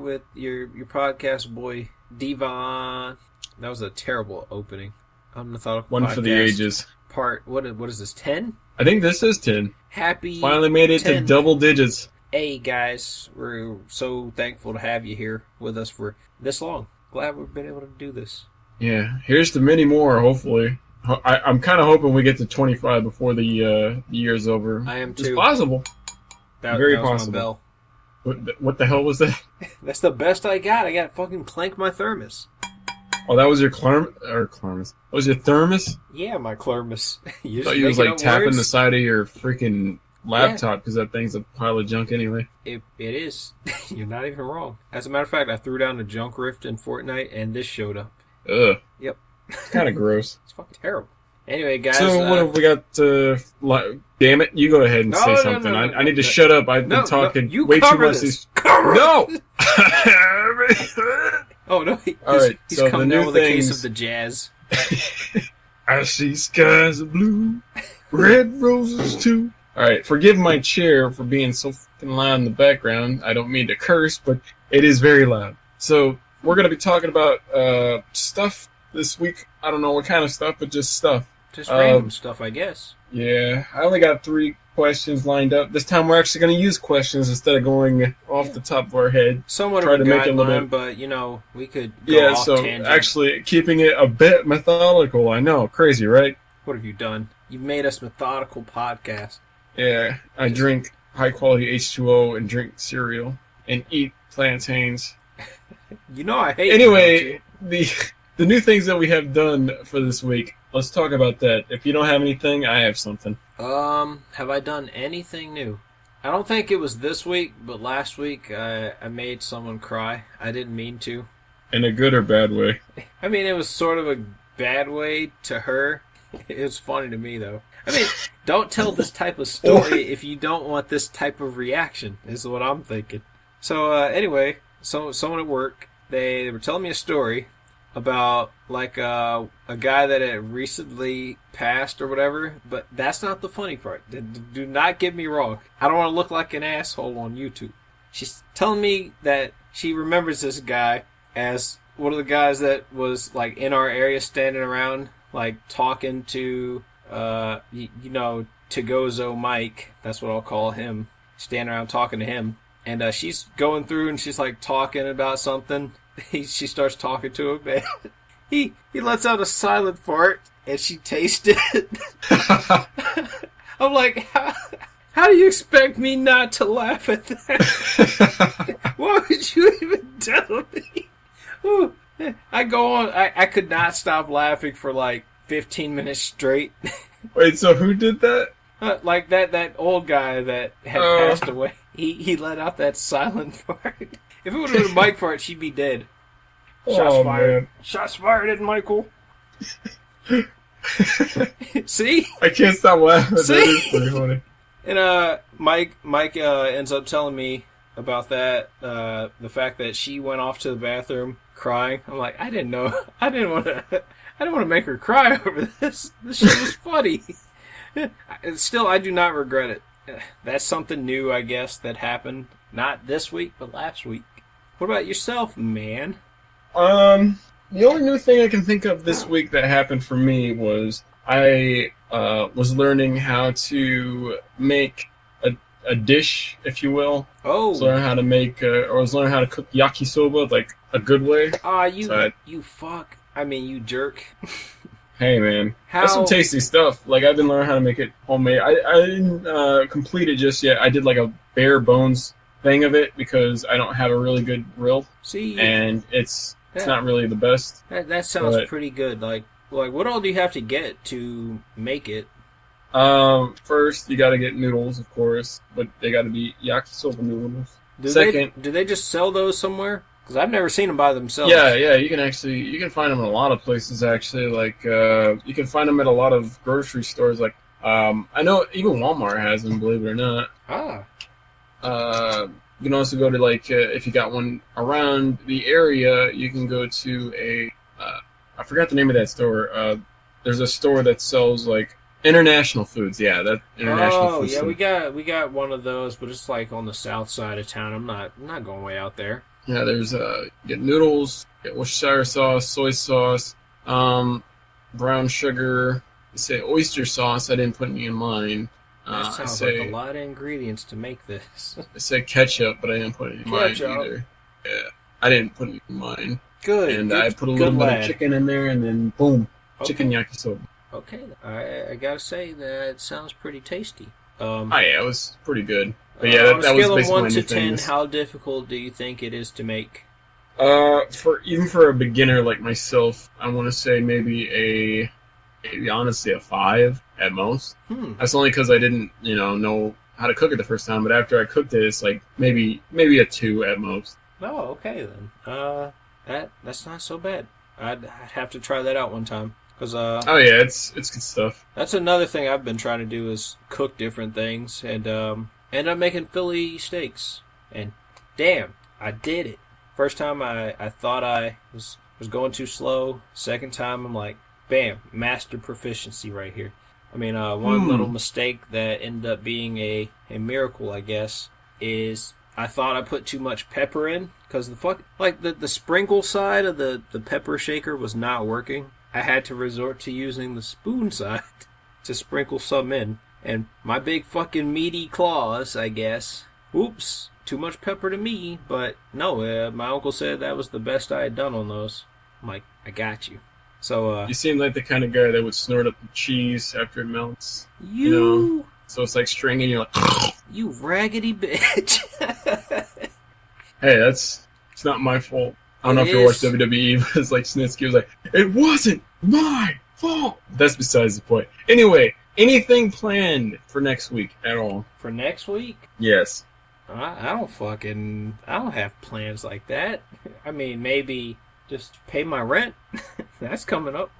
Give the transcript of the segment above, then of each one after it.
with your podcast boy, Dvon. That was a terrible opening. Unmethodical One podcast. for the ages. What is this, 10? I think this is 10. Happy Finally made it 10. to double digits. Hey, guys. We're so thankful to have you here with us for this long. Glad we've been able to do this. Yeah, here's to many more, hopefully. I'm kind of hoping we get to 25 before the year's over. I am, too. It's possible. Very that was possible. my bell. What the hell was that? That's the best I got. I got to fucking clank my thermos. Oh, that was your thermos. That was your thermos? Yeah, my thermos. I thought you was like tapping words? the side of your freaking laptop because that thing's a pile of junk anyway. It is. You're not even wrong. As a matter of fact, I threw down a junk rift in Fortnite, and this showed up. Ugh. Yep. It's kind of gross. It's fucking terrible. Anyway, guys. So what have we got? Damn it! You go ahead and say something. I need to shut up. I've been talking way too much. No. Oh no! He's coming down with a case of the jazz. I see skies of blue, red roses too. All right, forgive my chair for being so fucking loud in the background. I don't mean to curse, but it is very loud. So we're gonna be talking about stuff this week. I don't know what kind of stuff, but just stuff. Just random stuff, I guess. Yeah, I only got 3 questions lined up. This time we're actually going to use questions instead of going off the top of our head. Somewhat of a guideline, but, we could go off tangent. Actually keeping it a bit methodical. I know, crazy, right? What have you done? You've made us methodical podcast. Yeah, I drink high-quality H2O and drink cereal and eat plantains. I hate Anyway, the new things that we have done for this week. Let's talk about that. If you don't have anything, I have something. Have I done anything new? I don't think it was this week, but last week I made someone cry. I didn't mean to. In a good or bad way? I mean, it was sort of a bad way to her. It was funny to me, though. I mean, don't tell this type of story if you don't want this type of reaction, is what I'm thinking. So, anyway, someone at work, they were telling me a story about a guy that had recently passed or whatever, but that's not the funny part. Do not get me wrong. I don't want to look like an asshole on YouTube. She's telling me that she remembers this guy as one of the guys that was in our area standing around talking to Togozo Mike. That's what I'll call him. Standing around talking to him, and she's going through and she's talking about something. She starts talking to him, and he lets out a silent fart, and she tastes it. I'm like, how do you expect me not to laugh at that? Why would you even tell me? Ooh. I go on. I could not stop laughing for 15 minutes straight. Wait, so who did that? That old guy that had passed away. He let out that silent fart. If it would have been a Mike fart, she'd be dead. Shots fired. Man. Shots fired at Michael. See? I can't stop laughing. See? That is pretty funny. And Mike ends up telling me about that. The fact that she went off to the bathroom crying. I'm like, I didn't want to make her cry over this. This shit was funny. Still, I do not regret it. That's something new, I guess, that happened. Not this week, but last week. What about yourself, man? The only new thing I can think of this week that happened for me was I was learning how to make a dish, if you will. Oh. I was learning how to cook yakisoba, a good way. You fuck. I mean, you jerk. Hey, man. That's some tasty stuff. I've been learning how to make it homemade. I didn't complete it just yet. I did, a bare bones thing of it because I don't have a really good grill. See? And it's not really the best. That sounds pretty good. What all do you have to get to make it? First, you gotta get noodles, of course. But they gotta be yakisoba noodles. Do they just sell those somewhere? Because I've never seen them by themselves. Yeah, you can find them in a lot of places, actually. You can find them at a lot of grocery stores. I know even Walmart has them, believe it or not. You can also go to, if you got one around the area, you can go to I forgot the name of that store. There's a store that sells, International Foods, yeah, that International Oh Food yeah, Store. we got one of those, but it's like on the south side of town. I'm not going way out there. Yeah, there's get noodles, get Worcestershire sauce, soy sauce, um, brown sugar. I say oyster sauce. I didn't put any in mine. That I sounds like a say lot of ingredients to make this. I said ketchup, but I didn't put any in mine Ketchup. either. Yeah, I didn't put any in mine. Good. And good, I put a good little bit lad. of chicken in there, and then boom, chicken Okay. yakisoba. Okay, I gotta say that sounds pretty tasty. Oh yeah, it was pretty good. But yeah, on a that was scale of basically my 1 new to 10, thing. how difficult do you think it is to make? For a beginner like myself, I want to say maybe honestly a 5 at most. That's only because I didn't know how to cook it the first time. But after I cooked it, it's like maybe a 2 at most. Oh, okay then. That's not so bad. I'd have to try that out one time. Cause Oh yeah, it's good stuff. that's another thing I've been trying to do is cook different things and end up making Philly steaks. And damn, I did it. First time I thought I was going too slow. Second time I'm like, bam, master proficiency right here. I mean, one little mistake that ended up being a miracle, I guess, is I thought I put too much pepper in because the sprinkle side of the pepper shaker was not working. I had to resort to using the spoon side to sprinkle some in. And my big fucking meaty claws, I guess. Oops, too much pepper to me. But no, my uncle said that was the best I had done on those. I'm like, I got you. So, You seem like the kind of guy that would snort up the cheese after it melts. you So it's like stringing. You're like, you raggedy bitch. hey, it's not my fault. I don't know It if you watch is. WWE, but it's like Snitsky was like, it wasn't my fault. That's besides the point. Anyway, anything planned for next week at all? For next week, Yes. I don't have plans like that. I mean, maybe just pay my rent. That's coming up.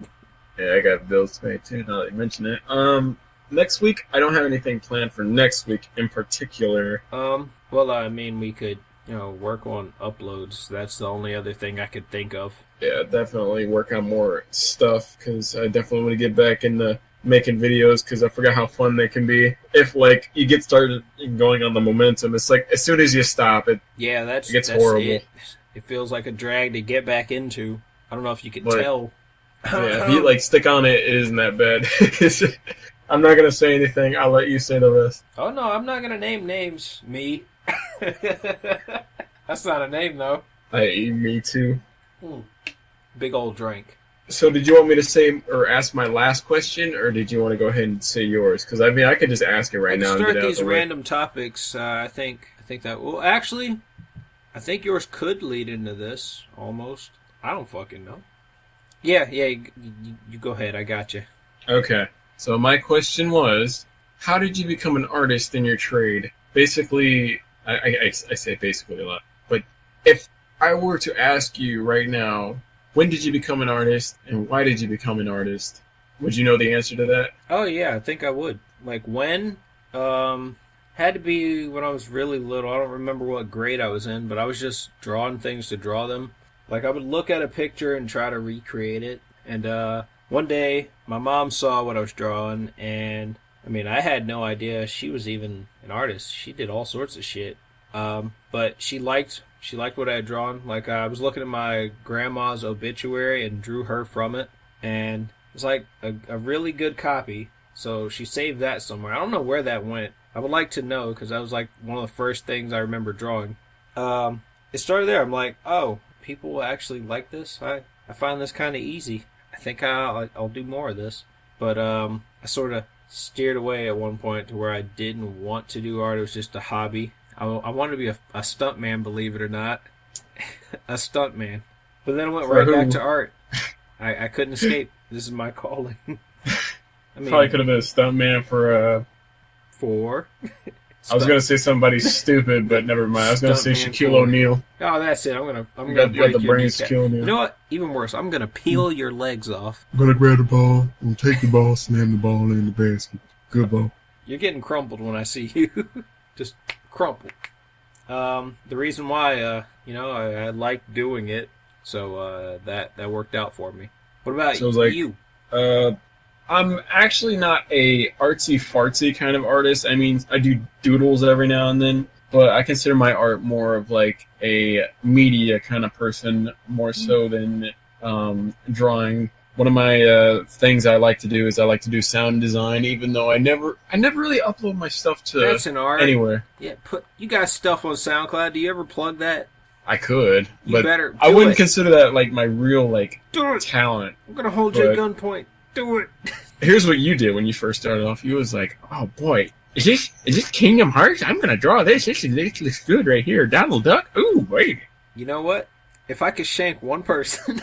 Yeah, I got bills to pay too, now that you mention it. Next week, I don't have anything planned for next week in particular. Well, I mean, we could, work on uploads. That's the only other thing I could think of. Yeah, definitely work on more stuff, because I definitely want to get back into making videos, because I forgot how fun they can be. If, like, you get started going on the momentum, it's like, as soon as you stop, it Yeah, gets that's horrible. It feels like a drag to get back into. I don't know if you can But- tell. Yeah, if you, like, stick on it, it isn't that bad. I'm not going to say anything. I'll let you say the rest. Oh no, I'm not gonna name names. Me. That's not a name though. Me too. Big old drink. So did you want me to say or ask my last question, or did you want to go ahead and say yours? Because I mean, I could just ask it right now and Start get it out these the way. random topics. I think that. Well, actually, I think yours could lead into this almost. I don't fucking know. Yeah. You go ahead. I got you. Okay. So my question was, how did you become an artist in your trade? Basically, I say basically a lot, but if I were to ask you right now, when did you become an artist and why did you become an artist? Would you know the answer to that? Oh yeah, I think I would. Like when? Had to be when I was really little. I don't remember what grade I was in, but I was just drawing things to draw them. Like I would look at a picture and try to recreate it. And one day, my mom saw what I was drawing, and I mean, I had no idea she was even an artist. She did all sorts of shit. But she liked what I had drawn. Like I was looking at my grandma's obituary and drew her from it, and it's like a really good copy. So she saved that somewhere. I don't know where that went. I would like to know because that was like one of the first things I remember drawing. It started there. I'm like, oh, people actually like this. I find this kind of easy. I think I'll do more of this. But I sort of steered away at one point to where I didn't want to do art. It was just a hobby. I wanted to be a stuntman, believe it or not. A stuntman. But then I went right back to art. I couldn't escape. This is my calling. I mean, Probably could have been a stuntman for I was gonna say somebody stupid, but never mind. I was gonna say Stuntman Shaquille for- O'Neal. Oh, that's it. I'm gonna You got break the your brain kneecap. Shaquille O'Neal. You know what? Even worse. I'm gonna peel your legs off. I'm gonna grab the ball, I'm gonna take the ball, slam the ball in the basket. Good ball. You're getting crumpled when I see you. Just crumpled. The reason why, I like doing it, so that worked out for me. What about So it was like- you? I'm actually not a artsy-fartsy kind of artist. I mean, I do doodles every now and then, but I consider my art more of like a media kind of person, more so than drawing. One of my things I like to do is I like to do sound design, even though I never really upload my stuff to That's an art. anywhere. Yeah, you got stuff on SoundCloud. Do you ever plug that? I could, You but better I do wouldn't it. consider that like my real like Do it. talent. I'm gonna hold you at But- gunpoint. Do it. Here's what you did when you first started off. You was like, "Oh boy, is this Kingdom Hearts? I'm gonna draw this. This looks good right here. Donald Duck. Ooh, wait." You know what? If I could shank one person,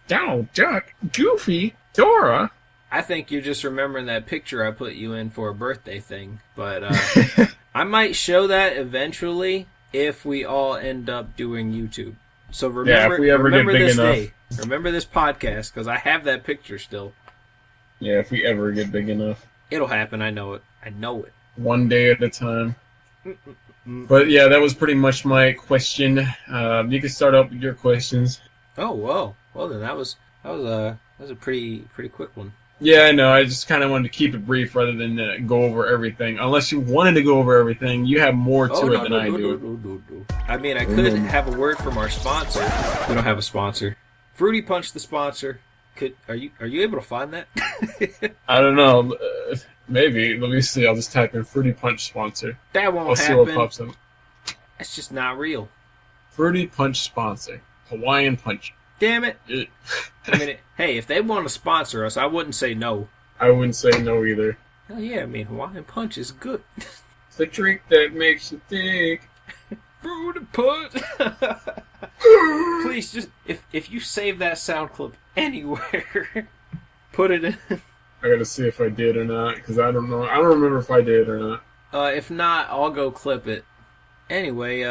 Donald Duck, Goofy, Dora. I think you're just remembering that picture I put you in for a birthday thing. But I might show that eventually if we all end up doing YouTube. So remember, if we ever get remember big this enough. day. Remember this podcast because I have that picture still. Yeah, if we ever get big enough. It'll happen. I know it. I know it. One day at a time. But yeah, that was pretty much my question. You can start up with your questions. Oh, whoa. Well, then that was a pretty quick one. Yeah, I know. I just kind of wanted to keep it brief rather than go over everything. Unless you wanted to go over everything, you have more to it than I do. No. I mean, I could have a word from our sponsor. We don't have a sponsor. Fruity Punch, the sponsor. Are you able to find that? I don't know. Maybe. Let me see. I'll just type in Fruity Punch sponsor. That won't I'll see what happen. pops up. That's just not real. Fruity Punch sponsor. Hawaiian Punch. Damn it. It- I mean, hey, if they want to sponsor us, I wouldn't say no. I wouldn't say no either. Hell yeah, I mean, Hawaiian Punch is good. It's the drink that makes you think. Fruity Punch. Please, just if you save that sound clip anywhere, put it in. I gotta see if I did or not, because I don't know. I don't remember if I did or not. If not, I'll go clip it. Anyway,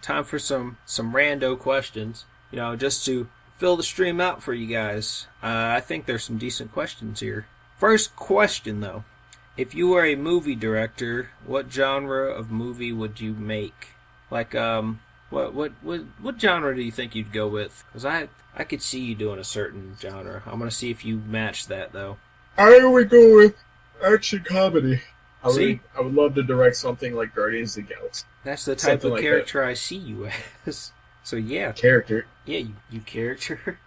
time for some rando questions. You know, just to fill the stream out for you guys. I think there's some decent questions here. First question, though. If you were a movie director, what genre of movie would you make? Like, what genre do you think you'd go with? Because I could see you doing a certain genre. I'm going to see if you match that, though. I would go with action comedy. See? I would love to direct something like Guardians of the Galaxy. That's the type Something of like character I see you as. So, yeah. Character. Yeah, you character.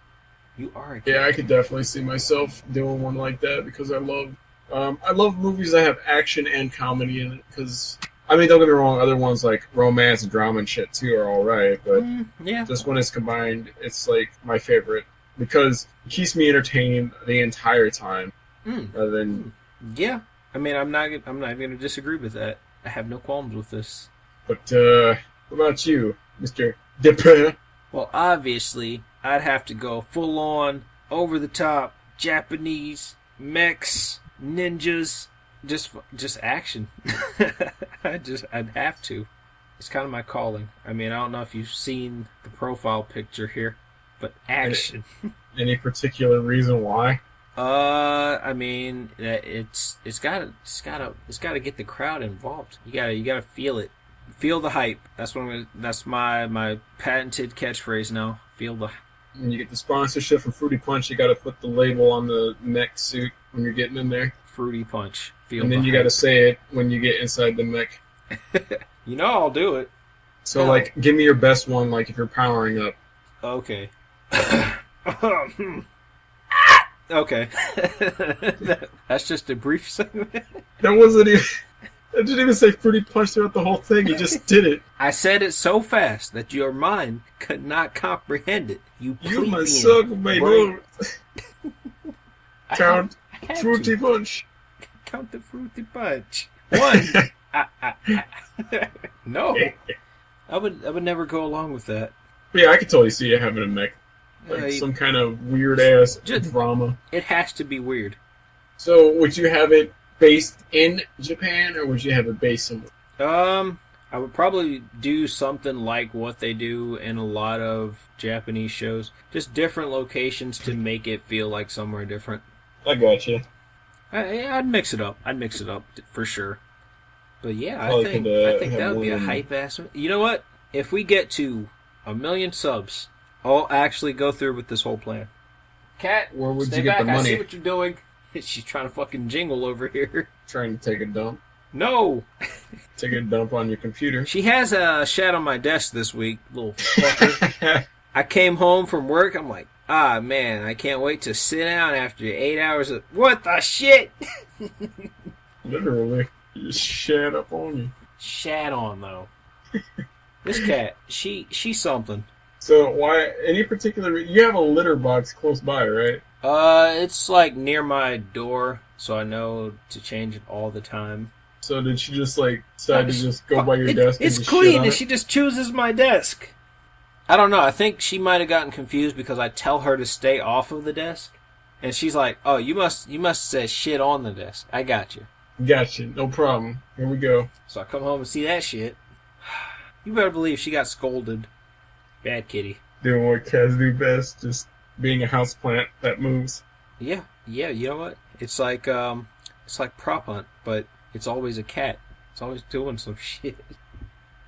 You are a character. Yeah, I could definitely see myself doing one like that because I love movies that have action and comedy in it. Because I mean, don't get me wrong, other ones like romance and drama and shit too are all right, but Yeah. just when it's combined, it's like my favorite because it keeps me entertained the entire time. Rather than Yeah. I mean, I'm not going to disagree with that. I have no qualms with this. But what about you, Mr. Depre? Well, obviously, I'd have to go full on, over the top, Japanese, mechs, ninjas, just action. I'd have to. It's kind of my calling. I mean, I don't know if you've seen the profile picture here, but action. Any particular reason why? I mean, it's gotta get the crowd involved. You gotta feel it. Feel the hype. That's my patented catchphrase now. Feel the. When you get the sponsorship from Fruity Punch, you got to put the label on the mech suit when you're getting in there, Fruity Punch. Feel and then the you hype. got to say it when you get inside the mech. You know I'll do it. So, No. like, give me your best one, like if you're powering up. Okay. Okay. That's just a brief segment. That wasn't even. I didn't even say Fruity Punch throughout the whole thing. You just did it. I said it so fast that your mind could not comprehend it. You You plebeian must suck, my brain. lord. Count I had Fruity to. Punch. Count the Fruity Punch. One. No. I would never go along with that. Yeah, I could totally see you having a mech. Like some kind of weird ass Just- drama. It has to be weird. So, would you have it based in Japan, or would you have it based somewhere? I would probably do something like what they do in a lot of Japanese shows. Just different locations to make it feel like somewhere different. I got you. I'd mix it up. I'd mix it up for sure. But yeah, I Probably think could, that have would be a one- hype ass. You know what? If we get to 1 million subs, I'll actually go through with this whole plan. Cat, Where would stay you get back. the I money? see what you're doing. She's trying to fucking jingle over here. Trying to take a dump. No! Take a dump on your computer. She has a shat on my desk this week, little fucker. I came home from work, I'm like, ah, man, I can't wait to sit down after 8 hours of... What the shit? Literally. Just shat up on you. Shat on, though. This cat, she's something. So, why, any particular... You have a litter box close by, right? It's like near my door, so I know to change it all the time. So did she just like decide to just go by your desk and It's just clean, shit on and it? she just chooses my desk. I don't know. I think she might have gotten confused because I tell her to stay off of the desk, and she's like, "Oh, you must say shit on the desk." I got you. Gotcha, no problem. Here we go. So I come home and see that shit. You better believe she got scolded. Bad kitty. Doing what cats do best, just being a houseplant that moves. Yeah. You know what? It's like prop hunt, but it's always a cat. It's always doing some shit.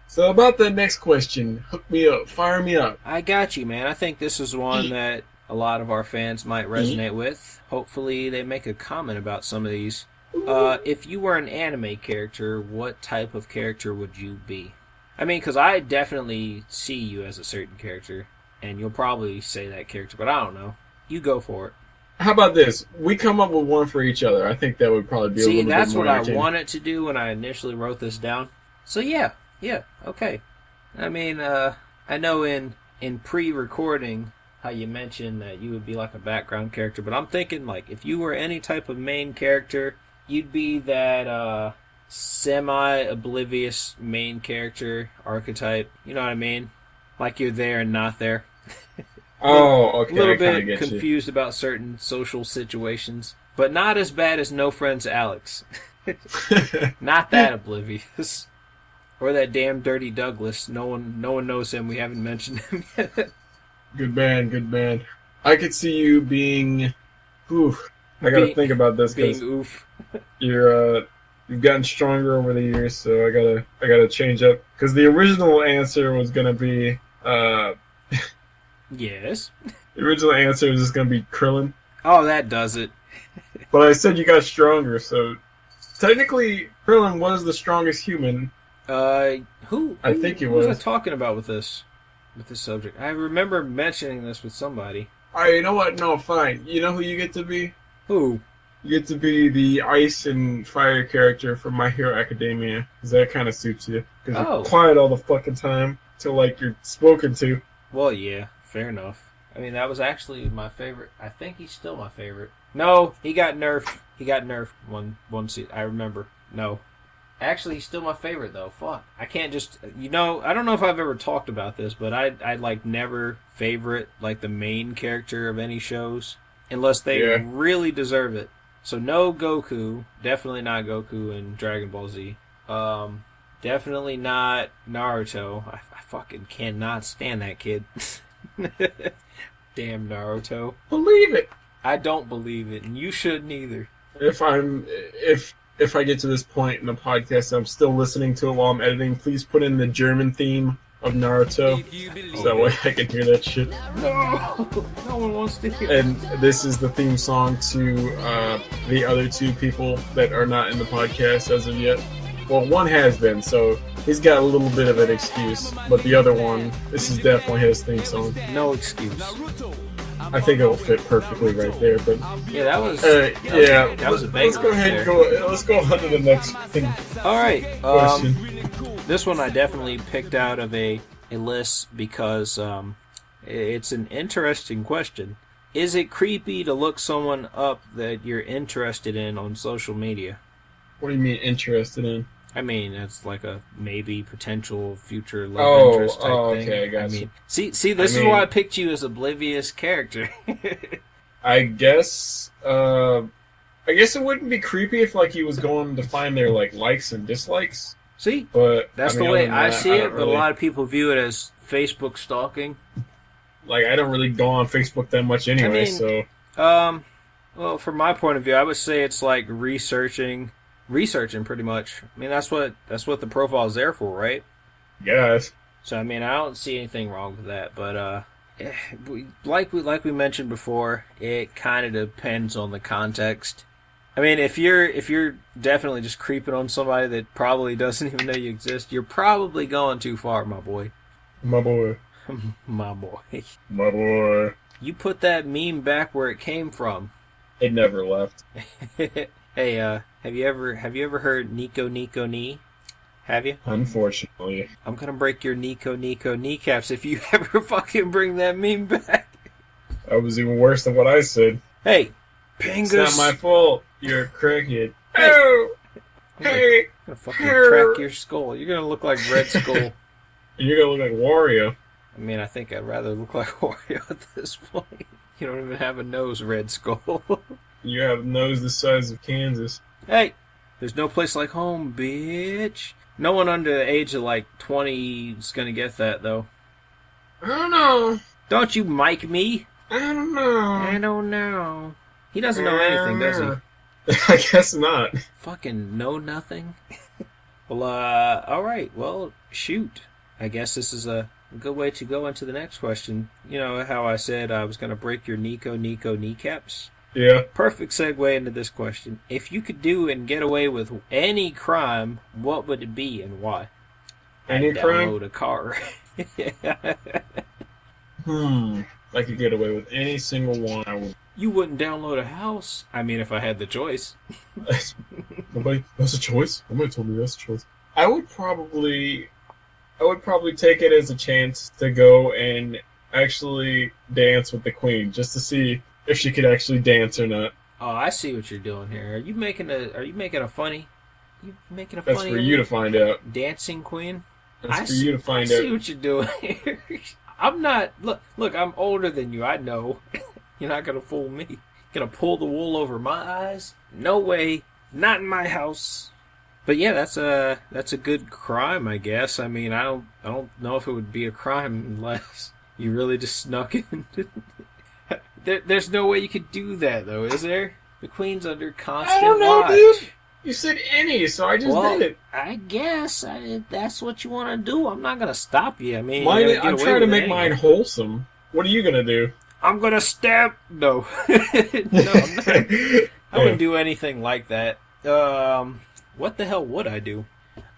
So about that next question, hook me up, fire me up. I got you, man. I think this is one that a lot of our fans might resonate with. Hopefully they make a comment about some of these. If you were an anime character, what type of character would you be? I mean, because I definitely see you as a certain character, and you'll probably say that character, but I don't know. You go for it. How about this? We come up with one for each other. I think that would probably be a little bit more See, that's what I entertaining. wanted to do when I initially wrote this down. So yeah, okay. I mean, I know in pre-recording how you mentioned that you would be like a background character, but I'm thinking like if you were any type of main character, you'd be that semi-oblivious main character archetype. You know what I mean? Like you're there and not there. Oh, okay. A little I kinda bit get confused about certain social situations, but not as bad as No Friends Alex. you. Not that oblivious. Or that damn Dirty Douglas. No one knows him. We haven't mentioned him yet. Good man. I could see you being... Oof. I gotta think about this Being because oof. you've gotten stronger over the years, so I gotta change up. Because the original answer was gonna be... Yes. The original answer was just gonna be Krillin. Oh, that does it. But I said you got stronger, so... Technically, Krillin was the strongest human. Who I think he who was I was. talking about with this subject? I remember mentioning this with somebody. Alright, you know what? No, fine. You know who you get to be? Who? You get to be the ice and fire character from My Hero Academia. Because that kind of suits you. Because Oh. you're quiet all the fucking time till, like, you're spoken to. Well, yeah, fair enough. I mean, that was actually my favorite. I think he's still my favorite. No, he got nerfed. He got nerfed one season. I remember. No. Actually, he's still my favorite, though. Fuck. I can't just... I don't know if I've ever talked about this, but I like, never favorite, like, the main character of any shows. Unless they really deserve it. So, no Goku. Definitely not Goku in Dragon Ball Z. Definitely not Naruto. I fucking cannot stand that kid. Damn Naruto. Believe it! I don't believe it, and you shouldn't either. If I get to this point in the podcast and I'm still listening to it while I'm editing, please put in the German theme of Naruto. So that way I can hear that shit. No! No one wants to hear. And this is the theme song to the other two people that are not in the podcast as of yet. Well, one has been, so he's got a little bit of an excuse. But the other one, this is definitely his theme song. No excuse. I think it'll fit perfectly right there. But Yeah, that was... that was a banger Let's go ahead and go. Let's go on to the next thing. Alright, Question. this one I definitely picked out of a list because it's an interesting question. Is it creepy to look someone up that you're interested in on social media? What do you mean interested in? I mean, it's like a maybe potential future love interest type thing. Okay, I got you. mean, see, this is why I picked you as oblivious character. I guess it wouldn't be creepy if like he was going to find their like likes and dislikes. See, But that's I mean, the way other than I that, see don't it, but a lot of people view it as Facebook stalking. Like I don't really go on Facebook that much anyway, mean, so Well, from my point of view, I would say it's like researching pretty much. I mean, that's what the profile is there for, right? yes. So I mean, I don't see anything wrong with that, but like we mentioned before, it kind of depends on the context. I mean, if you're definitely just creeping on somebody that probably doesn't even know you exist, you're probably going too far, my boy. My boy. My boy. My boy. You put that meme back where it came from. It never left. Hey, have you ever heard Nico Nico Knee? Have you? Unfortunately. I'm gonna break your Nico Nico kneecaps if you ever fucking bring that meme back. That was even worse than what I said. Hey, Pingus. It's not my fault. You're a crackhead. Oh! Hey! I'm gonna fucking crack your skull. You're gonna look like Red Skull. You're gonna look like Wario. I mean, I think I'd rather look like Wario at this point. You don't even have a nose, Red Skull. You have a nose the size of Kansas. Hey, there's no place like home, bitch. No one under the age of like 20 is gonna get that, though. I don't know. Don't you mic me? I don't know. I don't know. He doesn't know anything, does he? I guess not. Fucking know nothing. Well, alright, well, shoot. I guess this is a good way to go into the next question. You know how I said I was going to break your Nico kneecaps? Yeah. Perfect segue into this question. If you could do and get away with any crime, what would it be and why? Any crime? Download a car. I could get away with any single one. I would. You wouldn't download a house? I mean, if I had the choice. That's a choice? Nobody told me that's a choice. I would probably take it as a chance to go and actually dance with the queen, just to see if she could actually dance or not. Oh, I see what you're doing here. Are you making a funny? That's for you to find out. Dancing queen? That's for you to find I out. see what you're doing here. I'm not. Look. I'm older than you. I know. You're not gonna fool me. Gonna pull the wool over my eyes? No way. Not in my house. But yeah, that's a good crime, I guess. I mean, I don't know if it would be a crime unless you really just snuck in. There's no way you could do that, though, is there? The queen's under constant I don't know, watch. dude. You said any, so I just did it. I guess if that's what you want to do, I'm not gonna stop you. I mean, I'm trying to make mine wholesome. What are you gonna do? I'm gonna stab. No, no, I'm not. I wouldn't do anything like that. What the hell would I do?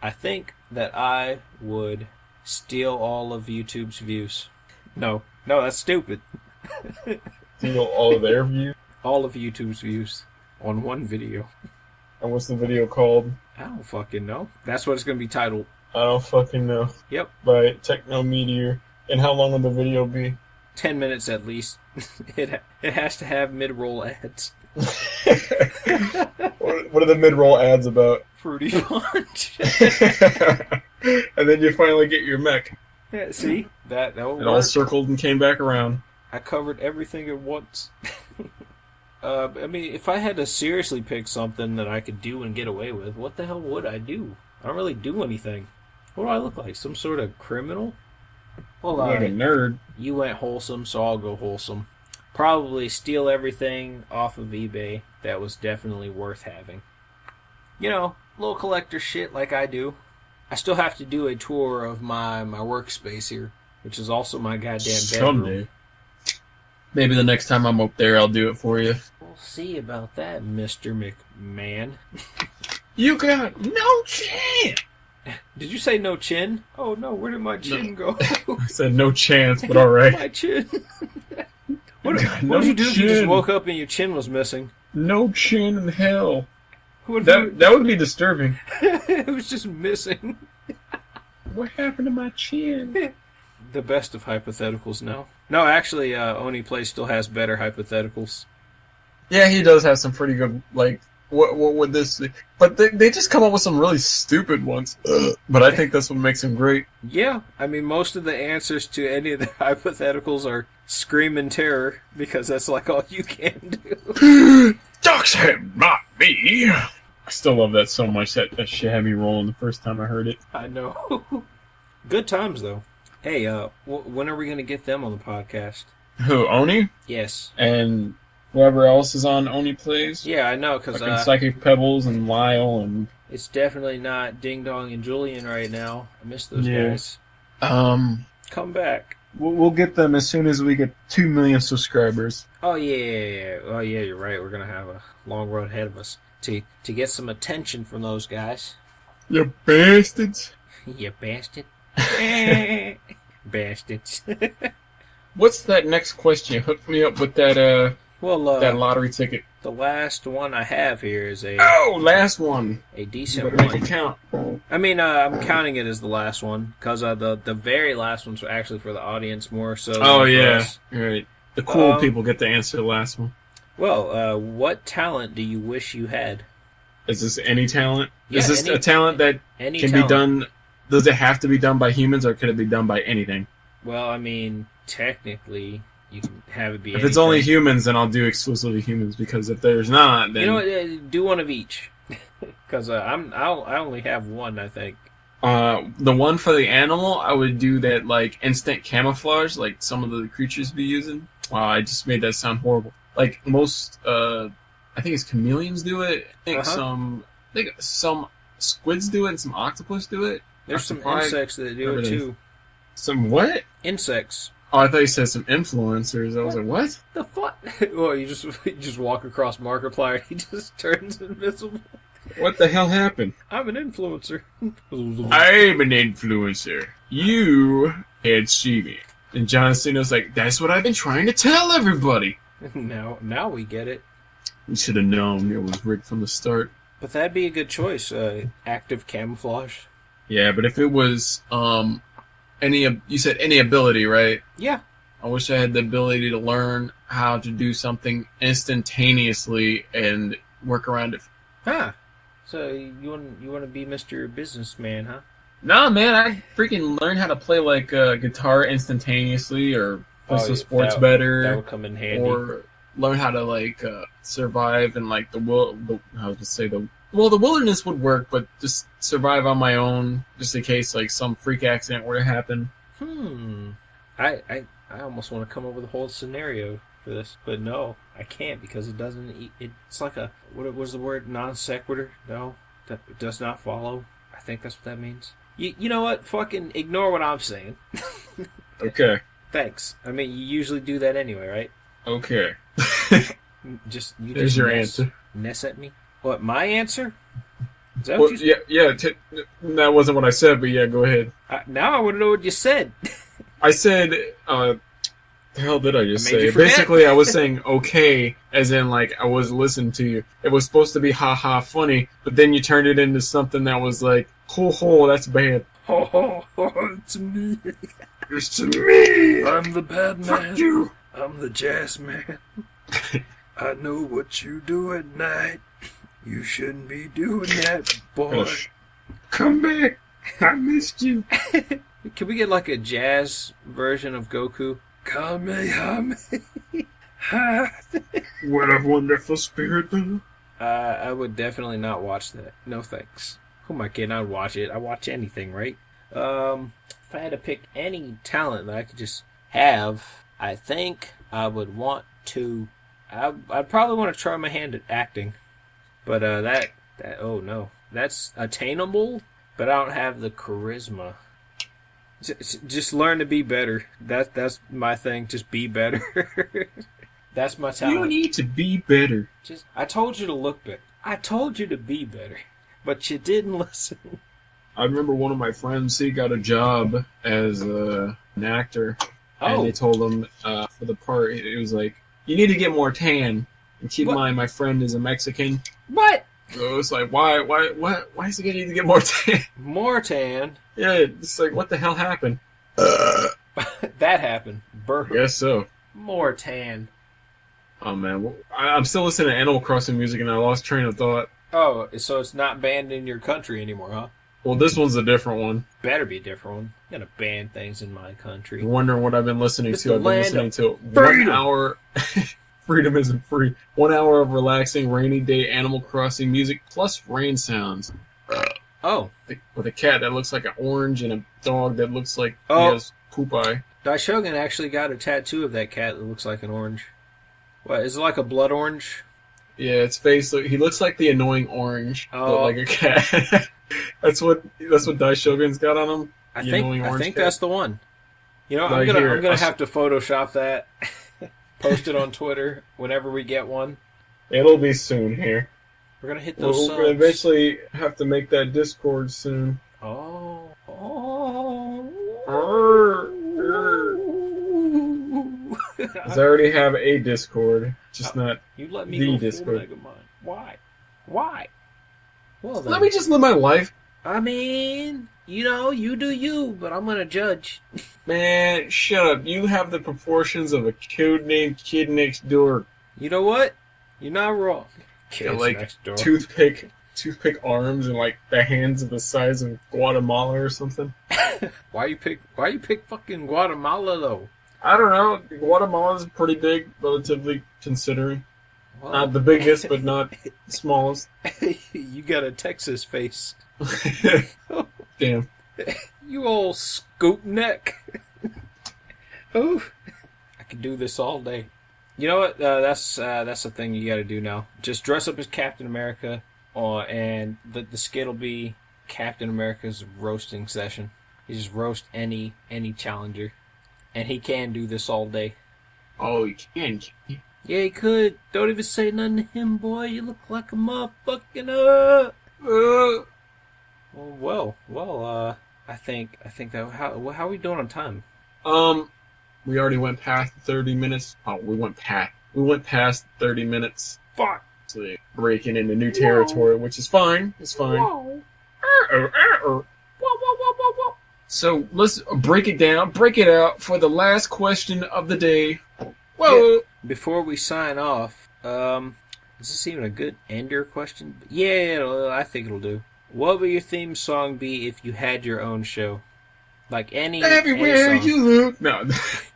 I think that I would steal all of YouTube's views. No, that's stupid. Steal all of their views? All of YouTube's views on one video. And what's the video called? I don't fucking know. That's what it's gonna be titled. I don't fucking know. Yep. By Technometeor. And how long will the video be? 10 minutes at least. It has to have mid-roll ads. What are the mid-roll ads about? Fruity Punch. And then you finally get your mech. Yeah, see? That will It work. all circled and came back around. I covered everything at once. I mean, if I had to seriously pick something that I could do and get away with, what the hell would I do? I don't really do anything. What do I look like? Some sort of criminal? Well, Like a nerd. You went wholesome, so I'll go wholesome. Probably steal everything off of eBay that was definitely worth having. You know, little collector shit like I do. I still have to do a tour of my workspace here, which is also my goddamn bedroom. Someday. Maybe the next time I'm up there, I'll do it for you. We'll see about that, Mr. McMahon. You got no chance! Did you say no chin? Oh no, where did my chin go? I said no chance, but alright. My chin. What No did you do if you just chin. woke up and your chin was missing? No chin in hell. What if That would be disturbing. it was just missing? What happened to my chin? The best of hypotheticals now. No, actually, Oni Play still has better hypotheticals. Yeah, he does have some pretty good, like, what would this... But they just come up with some really stupid ones. But I think that's what makes him great. Yeah, I mean, most of the answers to any of the hypotheticals are screaming terror, because that's like all you can do. Doxhead, not me! I still love that so much. That shit had me rolling the first time I heard it. I know. Good times, though. Hey, when are we going to get them on the podcast? Who, Oni? Yes. And whoever else is on Oni Plays? Yeah, I know, because Like Psychic Pebbles and Lyle and... it's definitely not Ding Dong and Julian right now. I miss those guys. Um, Come back. We'll get them as soon as we get 2 million subscribers. Oh yeah. Oh yeah, you're right. We're gonna have a long road ahead of us to get some attention from those guys. You bastards. You bastard. Bastards. What's that next question? Hook me up with that Well, that lottery ticket. the last one I have here is Last one. a You decent better make one. it count. I mean, I'm counting it as the last one because the very last ones were actually for the audience more so. than Oh for yeah, us. right. The cool people get to answer the last one. Well, what talent do you wish you had? Is this any talent? Yeah, Is this any- a talent that Any can talent. be done? Does it have to be done by humans, or could it be done by anything? Well, I mean, technically, you can have it be. If it's only anything. humans, then I'll do exclusively humans. Because if there's not, then You know what? Do one of each. Because I only have one, I think. the one for the animal, I would do that like instant camouflage, like some of the creatures be using. Wow, I just made that sound horrible. Like most, I think it's chameleons do it. I think some squids do it, and some octopus do it. There's I'm some surprised insects that do it everything. too. Some what? Insects. Oh, I thought you said some influencers. I was like, what? The fuck? Well, you just walk across Markiplier. He just turns invisible. What the hell happened? I'm an influencer. I'm an influencer. You can't see me. And John Cena's like, that's what I've been trying to tell everybody. Now we get it. You should have known it was rigged from the start. But that'd be a good choice. Active camouflage. Yeah, but if it was you said any ability, right? Yeah. I wish I had the ability to learn how to do something instantaneously and work around it. Huh. So you want to be Mr. Businessman, huh? Nah, man, I freaking learned how to play like guitar instantaneously, or play some sports better. That would come in handy. Or learn how to like survive in like the wilderness would work, but just survive on my own, just in case like some freak accident were to happen. I almost want to come up with a whole scenario for this, but no, I can't because it doesn't. It's like a what was the word? Non sequitur? No, that it does not follow. I think that's what that means. You know what? Fucking ignore what I'm saying. Okay. Thanks. I mean, you usually do that anyway, right? Okay. Just There's your answer. Ness at me. What? My answer? Is that Well, what you? that wasn't what I said, but yeah, go ahead. Now I want to know what you said. I said, the hell did I just I made say? you forget. Basically, I was saying okay, as in like I was listening to you. It was supposed to be ha funny, but then you turned it into something that was like, ho, that's bad. It's me. It's to me. I'm the bad man. Fuck you. I'm the jazz man. I know what you do at night. You shouldn't be doing that, boy. Come back. I missed you. Can we get like a jazz version of Goku? Kamehame. What a wonderful spirit, though. I would definitely not watch that. No thanks. Who am I kidding? I'd watch it. I watch anything, right? If I had to pick any talent that I could just have, I think I would want to. I'd probably want to try my hand at acting, but oh no, that's attainable. But I don't have the charisma. Just learn to be better. That's my thing. Just be better. That's my talent. You need to be better. I told you to look better. I told you to be better, but you didn't listen. I remember one of my friends, he got a job as an actor, and Oh. they told him for the part, it was like, you need to get more tan. And keep in What? mind, my friend is a Mexican. What? So it's like, why is he gonna need to get more tan? More tan. Yeah, it's like, what the hell happened? That happened. Burp. Guess so. More tan. Oh man, well, I'm still listening to Animal Crossing music, and I lost train of thought. Oh, so it's not banned in your country anymore, huh? Well, this one's a different one. Better be a different one. I'm gonna ban things in my country. You're wondering what I've been listening It's to. the I've been land listening of to freedom. 1 hour. Freedom isn't free. 1 hour of relaxing rainy day Animal Crossing music plus rain sounds. Oh, With a cat that looks like an orange and a dog that looks like he Oh. has poop eye. Daishogun actually got a tattoo of that cat that looks like an orange. What, is it like a blood orange? Yeah, its face. He looks like the annoying orange, but Oh. like a cat. That's what Daishogun's got on him. I The think annoying orange cat. that's the one. You know, Right I'm here. gonna have to Photoshop that, post it on Twitter whenever we get one. It'll be soon here. We're gonna hit those We'll subs. eventually have to make that Discord soon. Oh. 'Cause I already have a Discord, just not You let me the go Discord. full Megamind. Why? Well, then. Let me just live my life. I mean, you know, you do you, but I'm gonna judge. Man, shut up. You have the proportions of a codenamed kid next door. You know what? You're not wrong. Got, Kids like, next door. toothpick arms and like the hands of the size of Guatemala or something. Why you pick fucking Guatemala though? I don't know. Guatemala's pretty big, relatively considering. Well, Not the biggest, but not the smallest. you got a Texas face. Damn. You old scoop neck. Oh, I could do this all day. You know what? That's the thing you got to do now. Just dress up as Captain America, and the skit will be Captain America's roasting session. You just roast any challenger, and he can do this all day. Oh, you can. Yeah, he could. Don't even say nothing to him, boy. You look like a motherfucking Well, I think that how are we doing on time? We already went past 30 minutes. Oh, we went past 30 minutes. Fuck. So breaking into new territory, which is fine. It's fine. Whoa. So let's break it down, break it out for the last question of the day. Whoa! Yeah, before we sign off, is this even a good ender question? Yeah, I think it'll do. What would your theme song be if you had your own show? Like any Everywhere song. you look. No.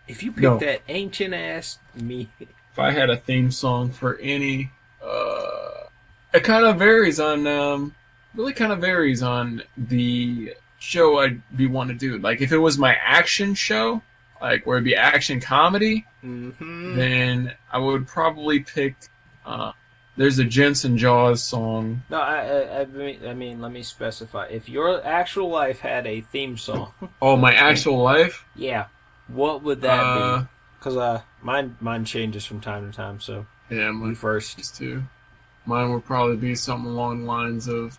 If you picked No. that ancient ass me. If I had a theme song for any, it kind of varies on, really kind of varies on the show I'd be wanting to do. Like if it was my action show, like where it'd be action comedy, then I would probably pick, there's a Jensen Jaws song. No, I mean, let me specify. If your actual life had a theme song, Oh, my actual life? yeah, what would that be? Because mine changes from time to time. So Yeah, you mine first. is too. Mine would probably be something along the lines of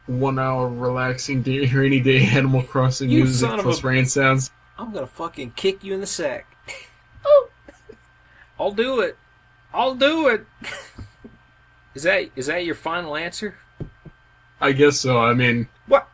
1 hour relaxing rainy day Animal Crossing You music son of plus a- rain sounds. I'm gonna fucking kick you in the sack. Oh, I'll do it. Is that your final answer? I guess so. I mean, What?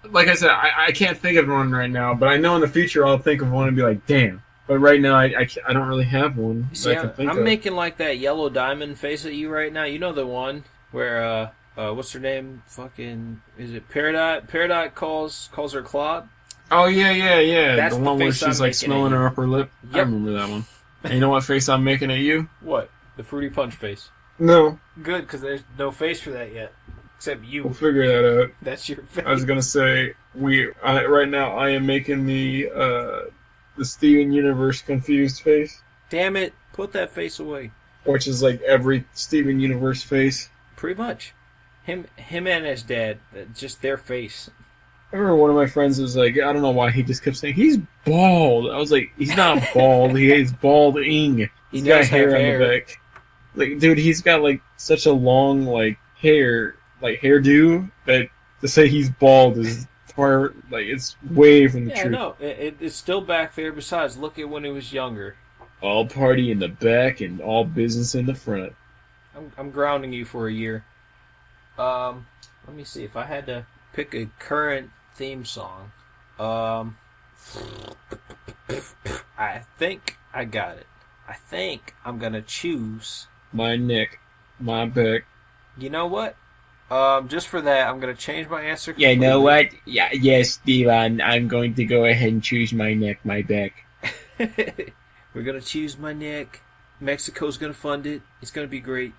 like I said, I can't think of one right now, but I know in the future I'll think of one and be like, damn. But right now I don't really have one See, that I can think I'm of. making like that yellow diamond face at you right now. You know the one where what's her name? Fucking is it Peridot? Peridot calls her Claude. Oh yeah. That's The the one where face I'm she's like making smelling at her you. upper lip. I Yep. remember that one. And you know what face I'm making at you? What? The fruity punch face. No. Good, because there's no face for that yet, except We'll you. figure that out. That's your face. I was gonna say right now I am making the Steven Universe confused face, Damn it! Put that face away. which is like every Steven Universe face. Pretty much. Him and his dad. Just their face. I remember one of my friends was like, I don't know why he just kept saying he's bald. I was like, he's not bald. He is balding. He's got does have hair on hair. the back. Like, dude, he's got like such a long like hairdo that to say he's bald is far like it's way from the Yeah, truth. no, it's still back there. Besides, look at when he was younger. All party in the back and all business in the front. I'm grounding you for a year. Let me see if I had to pick a current theme song. I think I got it. I think I'm gonna choose. My neck, my back. You know what? Just for that, I'm gonna change my answer. Yeah, you know completely. what? Yeah, yes, Dvon, I'm going to go ahead and choose my neck, my back. We're gonna choose my neck. Mexico's gonna fund it. It's gonna be great.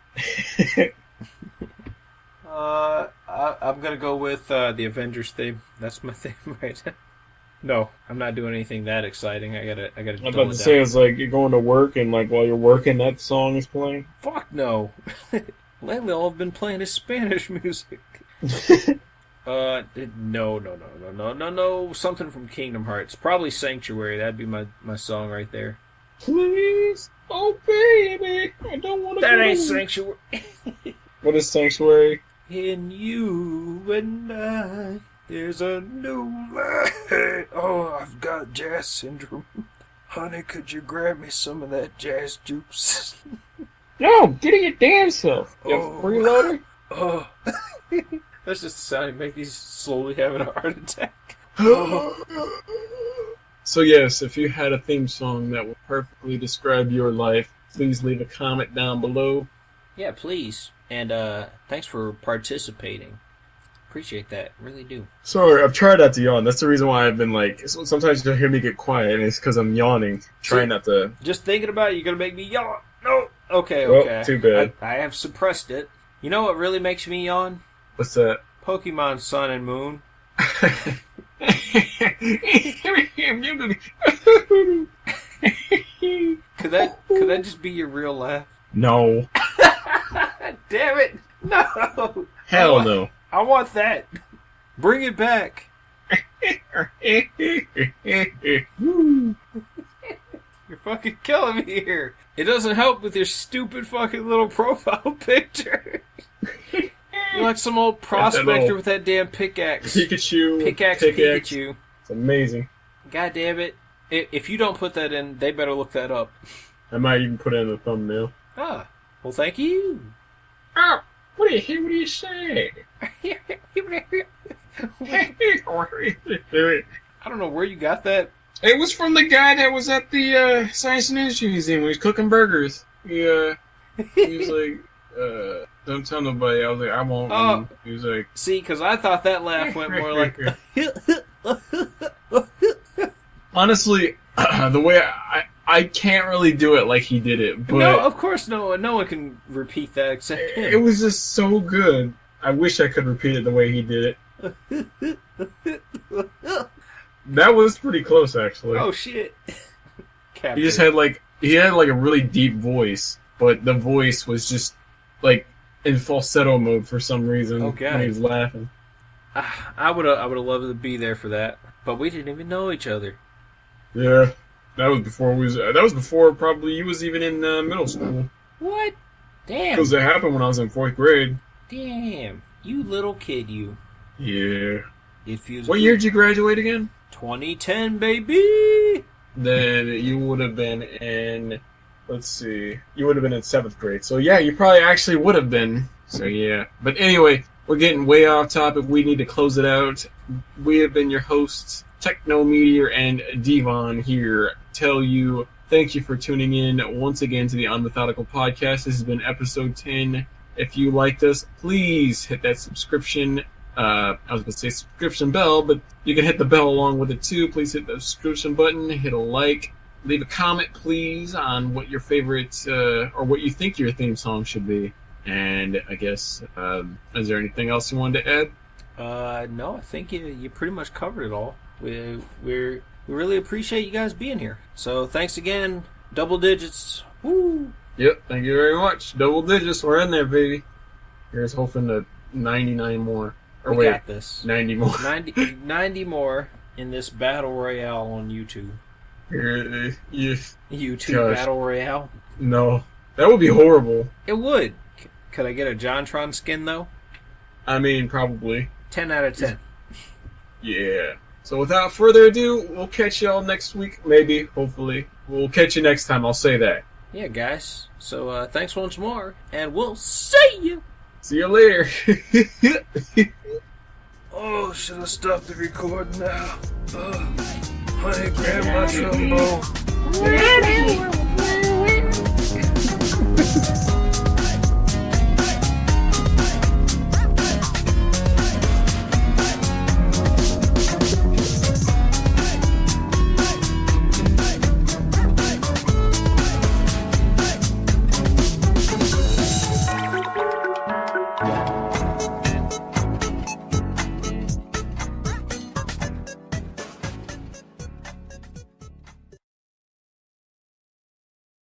I'm gonna go with the Avengers theme. That's my theme right now. No, I'm not doing anything that exciting. I gotta. I'm dull about it to say, down. it's like you're going to work and like while you're working, that song is playing. Fuck no. Lately, all I've been playing is Spanish music. No. Something from Kingdom Hearts. Probably Sanctuary. That'd be my song right there. Please, oh baby, I don't want to. That ain't Sanctuary. What is Sanctuary? In you and I, there's a new light. Oh, I've got jazz syndrome. Honey, could you grab me some of that jazz juice? No, get it your damn self. You have a freeloader? Oh. That's just the sound you make. He's slowly having a heart attack. So yes, if you had a theme song that would perfectly describe your life, please leave a comment down below. Yeah, please. And thanks for participating. Appreciate that. Really do. Sorry, I've tried not to yawn. That's the reason why I've been like, sometimes you'll hear me get quiet, and it's because I'm yawning. Trying not to... Just thinking about it, you're going to make me yawn. No. Okay. Well, too bad. I have suppressed it. You know what really makes me yawn? What's that? Pokemon Sun and Moon. Could that just be your real laugh? No. Damn it! No! Hell no. I want that. Bring it back. You're fucking killing me here. It doesn't help with your stupid fucking little profile picture. You're like some old prospector with that damn pickaxe. Pikachu. Pickaxe Pikachu. It's amazing. God damn it. If you don't put that in, they better look that up. I might even put it in the thumbnail. Ah, well, thank you. Oh, what do you say? I don't know where you got that. It was from the guy that was at the Science and Industry Museum when he was cooking burgers. He was like, don't tell nobody. I was like, I won't. Oh. He was like... See, because I thought that laugh went more like... Honestly, the way I can't really do it like he did it, but... No, of course no one can repeat that except him. It was just so good. I wish I could repeat it the way he did it. That was pretty close, actually. Oh, shit. He just had like a really deep voice, but the voice was just like in falsetto mode for some reason when he was laughing. I would have loved to be there for that, but we didn't even know each other. Yeah, that was before probably you was even in middle school. What? Damn. Because it happened when I was in 4th grade. Damn, you little kid, you. Yeah. It what year did you graduate again? 2010, baby. Then you would have been in, let's see, you would have been in 7th grade. So yeah, you probably actually would have been. So yeah. But anyway, we're getting way off topic. We need to close it out. We have been your hosts, Technometeor and Dvon here. Tell you, thank you for tuning in once again to the Unmethodical podcast. This has been episode 10. If you liked us, please hit that subscription. I was going to say subscription bell, but you can hit the bell along with it too. Please hit the subscription button, hit a like, leave a comment please on what your favorite, or what you think your theme song should be. And I guess, is there anything else you wanted to add? No, I think you pretty much covered it all. We really appreciate you guys being here. So thanks again, double digits. Woo! Yep, thank you very much. Double digits, we're in there, baby. Here's hoping to 99 more. Or we wait, got this. 90 more. 90 more in this Battle Royale on YouTube. YouTube Gosh. Battle Royale? No. That would be horrible. It would. Could I get a JonTron skin, though? I mean, probably. 10 out of 10. Yeah. So without further ado, we'll catch y'all next week. Maybe, hopefully. We'll catch you next time, I'll say that. Yeah, guys. So, thanks once more, and we'll see you! See you later. Oh, should I stop the recording now? Honey, grab my trombone.